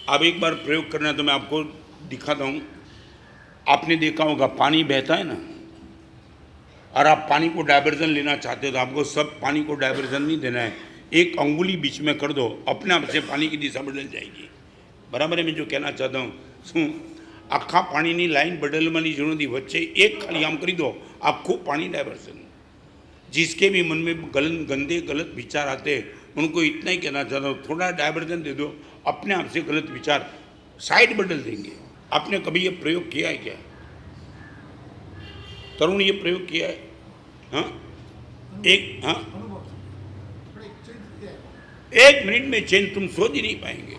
अब एक बार प्रयोग करना तो मैं आपको दिखाता हूँ। आपने देखा होगा पानी बहता है ना, और आप पानी को डाइवर्जन लेना चाहते हो तो आपको सब पानी को डाइवर्जन नहीं देना है, एक अंगुली बीच में कर दो, अपने आप से पानी की दिशा बदल जाएगी। बराबर है मैं जो कहना चाहता हूँ? શું આખા પાણીની લાઈન બદલવાની જરૂર નથી, વચ્ચે એક ખાલી આમ કરી દો, આખું પાણી डाइवर्जन। जिसके भी मन में गंदे गलत विचार आते हैं उनको इतना ही कहना चाहता हूँ, थोड़ा डाइवर्जन दे दो, अपने आप से गलत विचार साइड बदल देंगे। आपने कभी ये प्रयोग किया है क्या तरुण? ये प्रयोग किया है? हाँ, हाँ, 1 मिनट में चैन तुम सोच ही नहीं पाएंगे।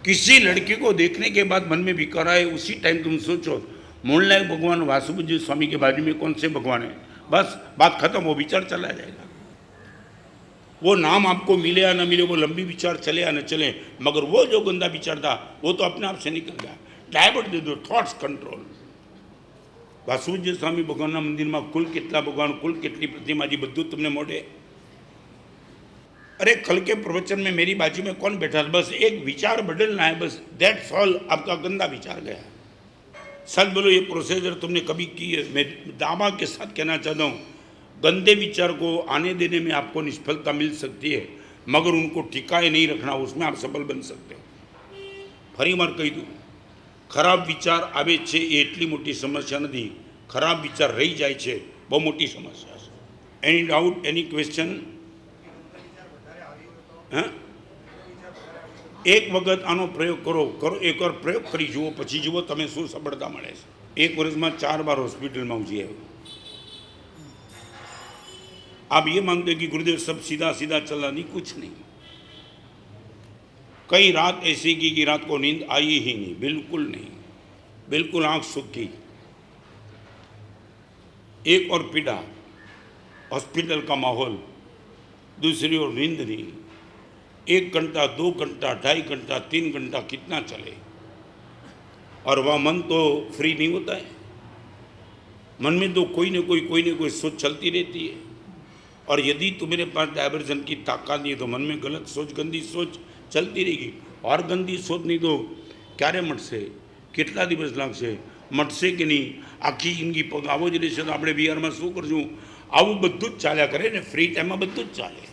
किसी लड़की को देखने के बाद मन में विकार आए, उसी टाइम तुम सोचो मूलनायक भगवान वासुदेव स्वामी के बाजू में कौन से भगवान है, बस बात खत्म, वो विचार चला जाएगा। वो नाम आपको मिले या ना मिले, वो लंबी विचार चले या न चले, मगर वो जो गंदा विचार था वो तो अपने आप से निकल गया। डायवर्ट दे दो, थॉट्स कंट्रोल। वासुदेव स्वामी भगवान मंदिर में कुल कितना भगवान, कुल कितनी प्रतिमा जी, बधु तुमने मोड़े। अरे कल के प्रवचन में मेरी बाजू में कौन बैठा था, बस एक विचार बदलना है, बस दैट्स ऑल। आपका गंदा विचार गया। सच बोलो, ये प्रोसीजर तुमने कभी की है? मैं दावा के साथ कहना चाहता हूँ, गंदे विचार को आने देने में आपको निष्फलता मिल सकती है, मगर उनको टिकाए नहीं रखना, उसमें आप सफल बन सकते हो। फरी मार कही दूँ, खराब विचार आवे छे ए एटली मोटी समस्या नहीं, खराब विचार रही जाए छे बहु मोटी समस्या है। Any doubt, any question? हाँ, एक वखत आनो प्रयोग करो, एक बार प्रयोग करी जुओ, पछी जुओ तमे शुं सफलता मळे छे। 1 वर्ष में 4 बार हॉस्पिटल में जी आव्यो। आप ये मांगते कि गुरुदेव सब सीधा सीधा चला, नहीं, कुछ नहीं। कई रात ऐसी की कि रात को नींद आई ही नहीं, बिल्कुल नहीं, बिल्कुल आंख सूखी। एक और पीड़ा, हॉस्पिटल का माहौल, दूसरी ओर नींद नहीं। 1 घंटा, 2 घंटा, 2.5 घंटा, 3 घंटा कितना चले, और वह मन तो फ्री नहीं होता है। मन में तो कोई न कोई सोच चलती रहती है, और यदि तुम्हारे पास डाइवर्जन की ताकत नहीं है तो मन में गलत सोच, गंदी सोच चलती रहेगी। और गंदी सोच नहीं तो क्यारे मटसे, કેટલા દિવસ लागशे, मटसे कि नहीं, आखी जिंदगी पग आवो ज रहेशे तो આપણે બિહારમાં શું કરશું? આવું બધું જ ચાલ્યા કરે ને, फ्री टाइम में બધું જ ચાલે।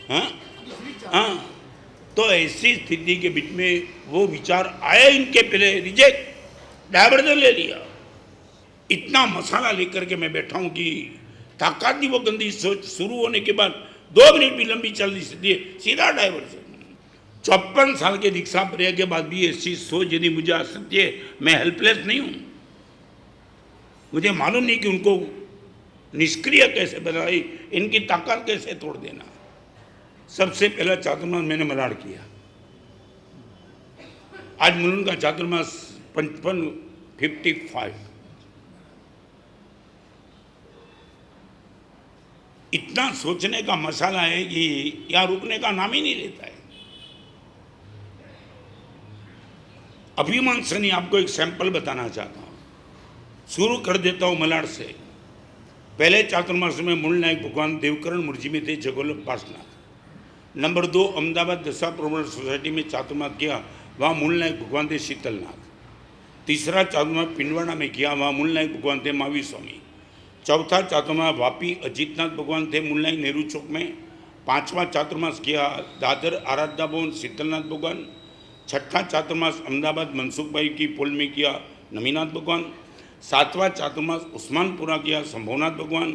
हाँ हाँ, तो ऐसी स्थिति के बीच में वो विचार आए, इनके पहले रिजेक्ट, डाइवर्जन ले लिया। इतना मसाला लेकर के मैं बैठा हूँ कि ताकत नहीं, वो गंदी सोच शुरू होने के बाद 2 मिनट भी लंबी चल नहीं सकती है, सीधा डाइवर्जन। 54 साल के दीक्षा प्रयाग के बाद भी ऐसी सोच यदि मुझे आ सकती है, मैं हेल्पलेस नहीं हूँ। मुझे मालूम नहीं कि उनको निष्क्रिय कैसे बनाई, इनकी ताकत कैसे तोड़ देना। सबसे पहला चातुर्मास मैंने मलाड़ किया। आज मुलुंड का चातुर्मास 55 इतना सोचने का मसाला है कि यहाँ रुकने का नाम ही नहीं लेता है। अभिमान से नहीं, आपको एक सैंपल बताना चाहता हूँ। शुरू कर देता हूँ मलाड़ से। पहले चातुर्मास में मूलनायक भगवान देवकरण मुर्जी में थे जगोल्लभ पार्शनाथ। नंबर 2 अहमदाबाद दशा प्रबोधन सोसाइटी में चातुर्मास किया, वहाँ मूलनायक भगवान थे शीतलनाथ। तीसरा चातुर्मास पिंडवाड़ा में किया, वहाँ मूलनायक भगवान थे महावीर स्वामी। चौथा चातुर्मास वापी अजीतनाथ भगवान थे मूलनायक नेहरू चौक में। 5वां चातुर्मास किया दादर आराध्या भवन शीतलनाथ भगवान। 6ठा चातुर्मास अहमदाबाद मनसुख भाई की पोल में किया नमीनाथ भगवान। 7वां चातुर्मास उस्मानपुरा किया शंभुनाथ भगवान।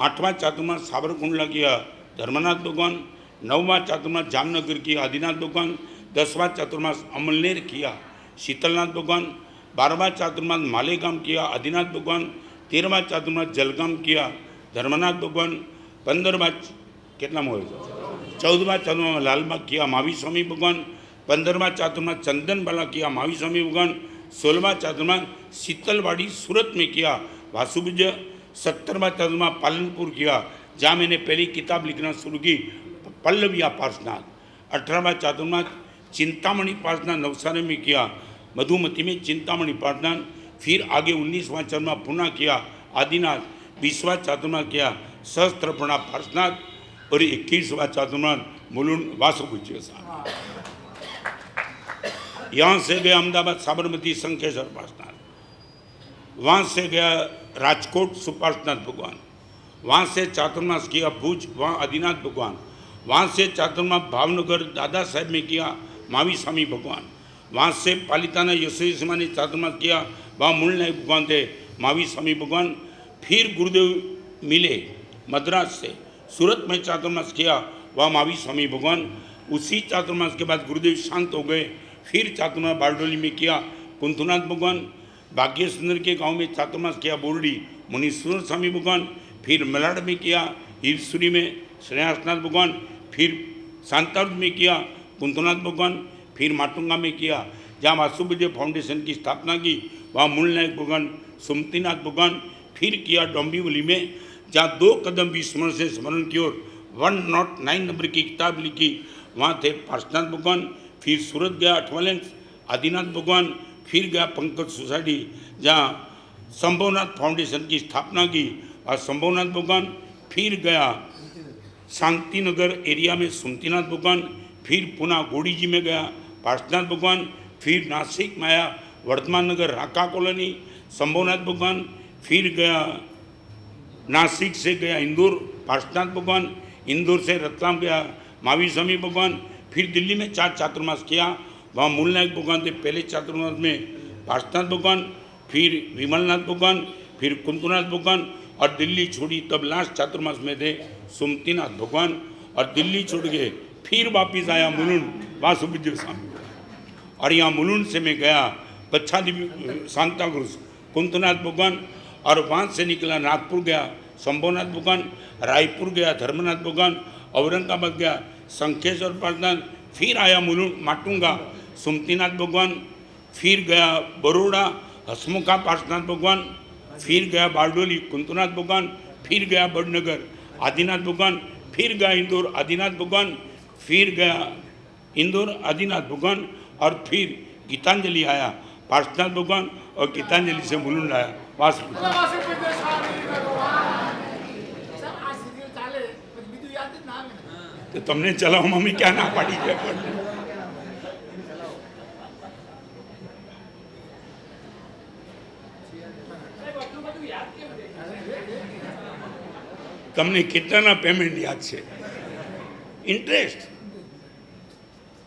8वां चातुर्मास साबरकुंडला किया धर्मनाथ भगवान। 9वां चातुर्मास जामनगर किया आदिनाथ भगवान। 10वां चातुर्मास अमलनेर किया शीतलनाथ भगवान। 12वां चातुर्मास मालेगाम किया आदिनाथ भगवान। 13वां चातुर्मास जलगाम किया धर्मनाथ भगवान। 15वां कितना मोह 14वां चातुर्मास लालबाग किया महावीर स्वामी भगवान। 15वां चातुर्मास चंदनबाला किया महावीर स्वामी भगवान। 16वां चातुर्मास शीतलवाड़ी सूरत में किया वासुभुज। 17वां चातुर्मास पालनपुर किया, जहाँ मैंने पहली किताब लिखना शुरू की पल्लविया पार्शनाथ। 18वां चातुर्मास चिंतामणि पार्शनाथ नवसारी में किया, मधुमती में चिंतामणि पार्शनाथ। फिर आगे 19वां चातुर्मास पुनः किया आदिनाथ। 20वां चातुर्मास किया सहस्त्रपणा पार्शनाथ और 21वां चातुर्मास मुलुंड वासुभुज के साथ। यहाँ से गया अहमदाबाद साबरमती शंखेश्वर पार्श्वनाथ, वहाँ से गया राजकोट सुपार्श्वनाथ भगवान, वहाँ से चातुर्मास किया भुज, वहाँ आदिनाथ भगवान, वहाँ से चातुर्मास भावनगर दादा साहेब में किया मावी स्वामी भगवान, वहाँ से पालिताना यशोई सिमा ने चातुर्मास किया, वहाँ मूल नायक भगवान थे मावी स्वामी भगवान। फिर गुरुदेव मिले मद्रास से, सूरत में चातुर्मास किया, वहाँ मावी स्वामी भगवान। उसी चातुर्मास के बाद गुरुदेव शांत हो गए, फिर चातुर्मास बारडोली में किया कुंथुनाथ भगवान, भाग्य सुंदर के गांव में चातुर्मास किया बोरडी मुनीश्वर स्वामी भगवान, फिर मलाड में किया हीरसुरी में श्रेयासनाथ भगवान, फिर सांतार्थ में किया कुंथुनाथ भगवान, फिर माटुंगा में किया जहाँ वासुविजय फाउंडेशन की स्थापना की, वहाँ मूल नायक भगवान सुमतिनाथ भगवान। फिर किया डोंबिवली में जहाँ 2 कदम विस्मरण से स्मरण की ओर 109 नंबर की किताब लिखी, वहाँ थे पार्श्वनाथ भगवान। फिर सूरत गया अठवालेंस आदिनाथ भगवान, फिर गया पंकज सोसाइटी जहाँ संभवनाथ फाउंडेशन की स्थापना की और संभवनाथ भगवान। फिर गया शांति नगर एरिया में सुमतिनाथ भगवान, फिर पुनः गोड़ी जी में गया पार्श्वनाथ भगवान, फिर नासिक में आया वर्धमान नगर राका कॉलोनी संभवनाथ भगवान, फिर गया नासिक से गया इंदौर पार्श्वनाथ भगवान, इंदौर से रतलाम गया मावी स्वामी भगवान। फिर दिल्ली में 4 चातुर्मास किया, वहाँ मूल नायक भगवान थे पहले चातुर्मास में पार्श्वनाथ भगवान, फिर विमलनाथ भगवान, फिर कुंतुनाथ भगवान, और दिल्ली छोड़ी तब लास्ट चातुर्मास में थे सुमतिनाथ भगवान। और दिल्ली छोड़ के फिर वापिस आया मुलुंड वासुविजय स्वामी, और यहाँ मुलुंड से मैं गया पच्छादी सांताक्रूज कुंतुनाथ भगवान, और वहाँ से निकला नागपुर गया संभवनाथ भगवान, रायपुर गया धर्मनाथ भगवान, औरंगाबाद गया शंखेश्वर पार्श्वनाथ, फिर आया मुलुंड माटुंगा सुमतिनाथ भगवान, फिर गया बड़ौदा हसमुखा पार्श्वनाथ भगवान, फिर गया बारडोली कुंतुनाथ भगवान, फिर गया बड़नगर आदिनाथ भगवान, फिर गया इंदौर आदिनाथ भगवान, फिर गया इंदौर आदिनाथ भगवान, और फिर गीतांजलि आया पार्श्वनाथ भगवान, और गीतांजलि से मुलुंड आया तो तुमने चलाओ मम्मी क्या ना पाड़ी તમને કેટલાના પેમેન્ટ યાદ છે? ઇન્ટરેસ્ટ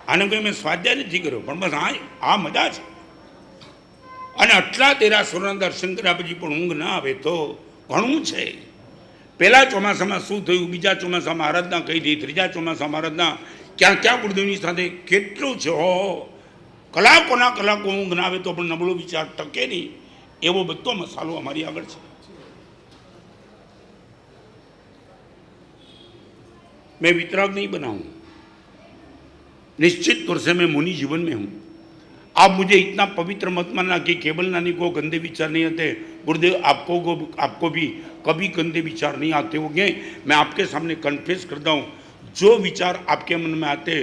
આને કોઈ મેં સ્વાધ્યાય નથી કર્યો, પણ બસ આ મજા છે. અને આટલા દેરાસરોના દર્શન કર્યા પછી પણ ઊંઘ ના આવે તો ઘણું છે. પહેલા ચોમાસામાં શું થયું, બીજા ચોમાસામાં આરાધના કહી હતી, ત્રીજા ચોમાસામાં આરાધના, ક્યાં ક્યાં ગુરુદેવની સાથે કેટલું છે. હો કલાકોના કલાકો ઊંઘ ના આવે તો પણ નબળો વિચાર ટકે નહીં, એવો બધો મસાલો અમારી આગળ છે. मैं वितराग नहीं बना हूँ, निश्चित तौर से मैं मुनि जीवन में हूँ. आप मुझे इतना पवित्र मत मानना कि केवल नानी को गंदे विचार नहीं आते. गुरुदेव आपको भी कभी गंदे विचार नहीं आते होंगे. मैं आपके सामने कन्फेस करता हूँ, जो विचार आपके मन में आते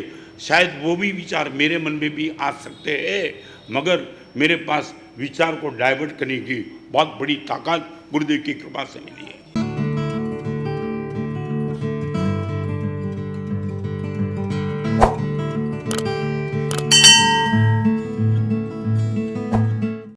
शायद वो भी विचार मेरे मन में भी आ सकते हैं, मगर मेरे पास विचार को डाइवर्ट करने की बहुत बड़ी ताकत गुरुदेव की कृपा से मिली है.